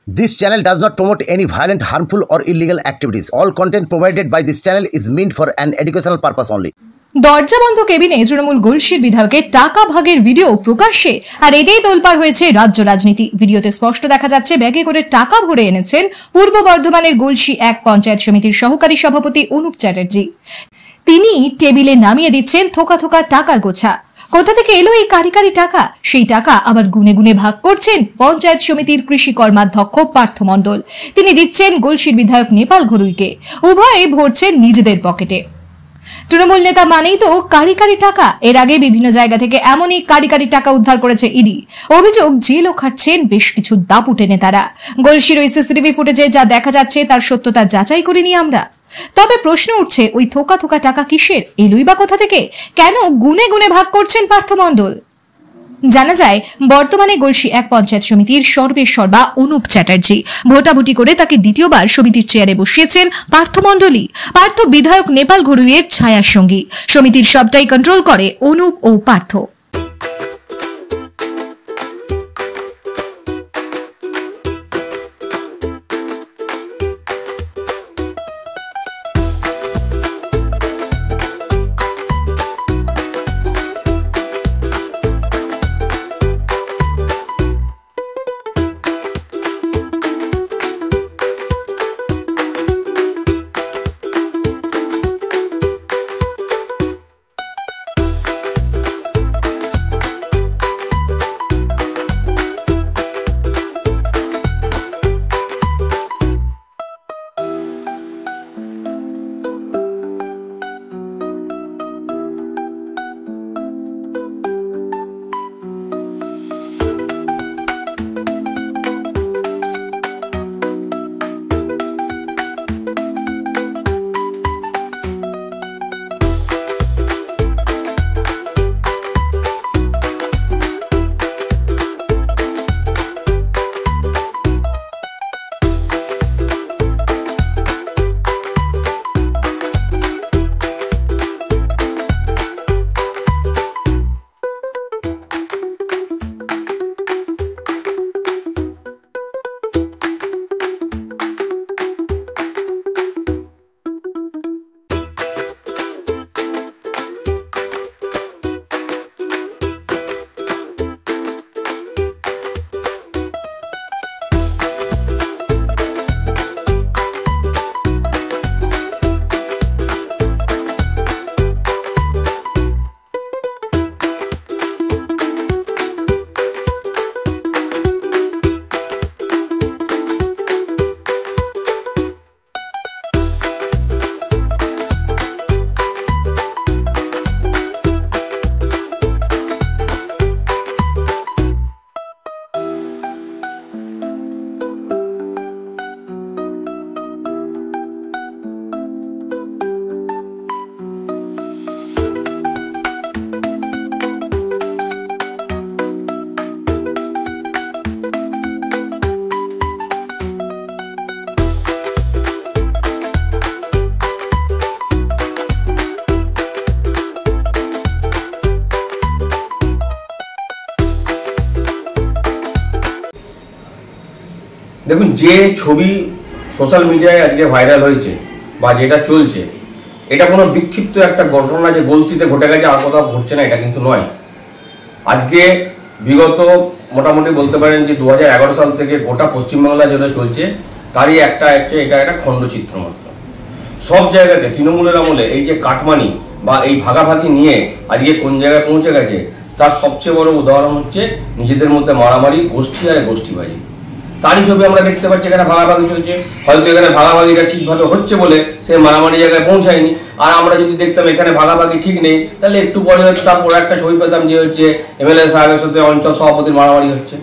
This channel does not promote any violent, harmful, or illegal activities. All content provided by this channel is meant for an educational purpose only. দরজা বন্ধ কেবিনে তৃণমূল গলসির বিধায়কের টাকা ভাগের video প্রকাশ্যে, আর এতেই তোলপাড় হয়েছে রাজ্য রাজনীতি। ভিডিওতে স্পষ্ট দেখা যাচ্ছে ব্যাগে করে টাকা ভরে এনেছেন পূর্ব বর্ধমানের গলসি এক পঞ্চায়েত সমিতির সহকারী সভাপতি অনুপ চ্যাটার্জি। তিনি টেবিলে নামিয়ে দিচ্ছেন থোকা থোকা টাকার গোছা। কোথা থেকে এলো এই কারি টাকা? সেই টাকা আবার গুনে গুনে ভাগ করছেন পঞ্চায়েত সমিতির কৃষি কর্মাধ্যক্ষ পার্থ মণ্ডল। তিনি দিচ্ছেন গলসির বিধায়ক নেপাল ঘড়ুইকে। উভয়ে ভরছেন নিজেদের পকেটে। তৃণমূল নেতা মানেই তো কারি টাকা। এর আগে বিভিন্ন জায়গা থেকে এমনই কারি টাকা উদ্ধার করেছে ইডি। অভিযোগ, জেলও খাটছেন বেশ কিছু দাপুটে নেতারা। গলসির ওই সিসিটিভি ফুটেজে যা দেখা যাচ্ছে তার সত্যতা যাচাই করিনি আমরা। তবে প্রশ্ন উঠছে, ওই থোকা থোকা টাকা কিসের? এলুই বা কোথা থেকে? কেন গুনে গুনে ভাগ করছেন পার্থ মণ্ডল? জানা যায়, বর্তমানে গলসি এক পঞ্চায়েত সমিতির সর্বেসর্বা অনুপ চ্যাটার্জি। ভোটাভুটি করে তাকে দ্বিতীয়বার সমিতির চেয়ারে বসিয়েছেন পার্থ মণ্ডলই। পার্থ বিধায়ক নেপাল ঘড়ুইয়ের ছায়ার সঙ্গী। সমিতির সবটাই কন্ট্রোল করে অনুপ ও পার্থ। দেখুন, যে ছবি সোশ্যাল মিডিয়ায় আজকে ভাইরাল হয়েছে বা যেটা চলছে, এটা কোনো বিক্ষিপ্ত একটা ঘটনা যে গলসিতে ঘটে গেছে আর কোথাও ঘটছে না, এটা কিন্তু নয়। আজকে বিগত মোটামুটি বলতে পারেন যে 2011 সাল থেকে গোটা পশ্চিমবাংলা যেটা চলছে তারই এটা একটা খণ্ডচিত্র মাত্র। সব জায়গাতে তৃণমূলের আমলে এই যে কাটমানি বা এই ভাগাভাগি নিয়ে আজকে কোন জায়গায় পৌঁছে গেছে তার সবচেয়ে বড় উদাহরণ হচ্ছে নিজেদের মধ্যে মারামারি, গোষ্ঠী আর গোষ্ঠীবাজি। তারই ছবি আমরা দেখতে পাচ্ছি, এখানে ভাগাভাগি চলছে। হয়তো এখানে ভাগাভাগিটা ঠিকভাবে হচ্ছে বলে সে মারামারি জায়গায় পৌঁছায়নি। আর আমরা যদি দেখতাম এখানে ভাগাভাগি ঠিক নেই, তাহলে একটু পরে হচ্ছে তারপরে একটা ছবি পেতাম যে হচ্ছে এমএলএ সাহেবের সাথে অঞ্চল সভাপতির মারামারি হচ্ছে।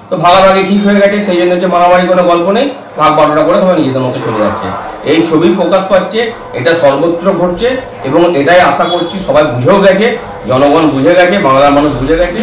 তো ভাগাভাগি ঠিক হয়ে গেছে, সেই জন্য হচ্ছে মারামারি কোনো গল্প নেই, ভাগ বাটোটা করে সবাই নিজেদের মতো চলে যাচ্ছে। এই ছবি প্রকাশ পাচ্ছে, এটা সর্বত্র ঘটছে এবং এটাই আশা করছি সবাই বুঝেও গেছে, জনগণ বুঝে গেছে, বাংলার মানুষ বুঝে গেছে।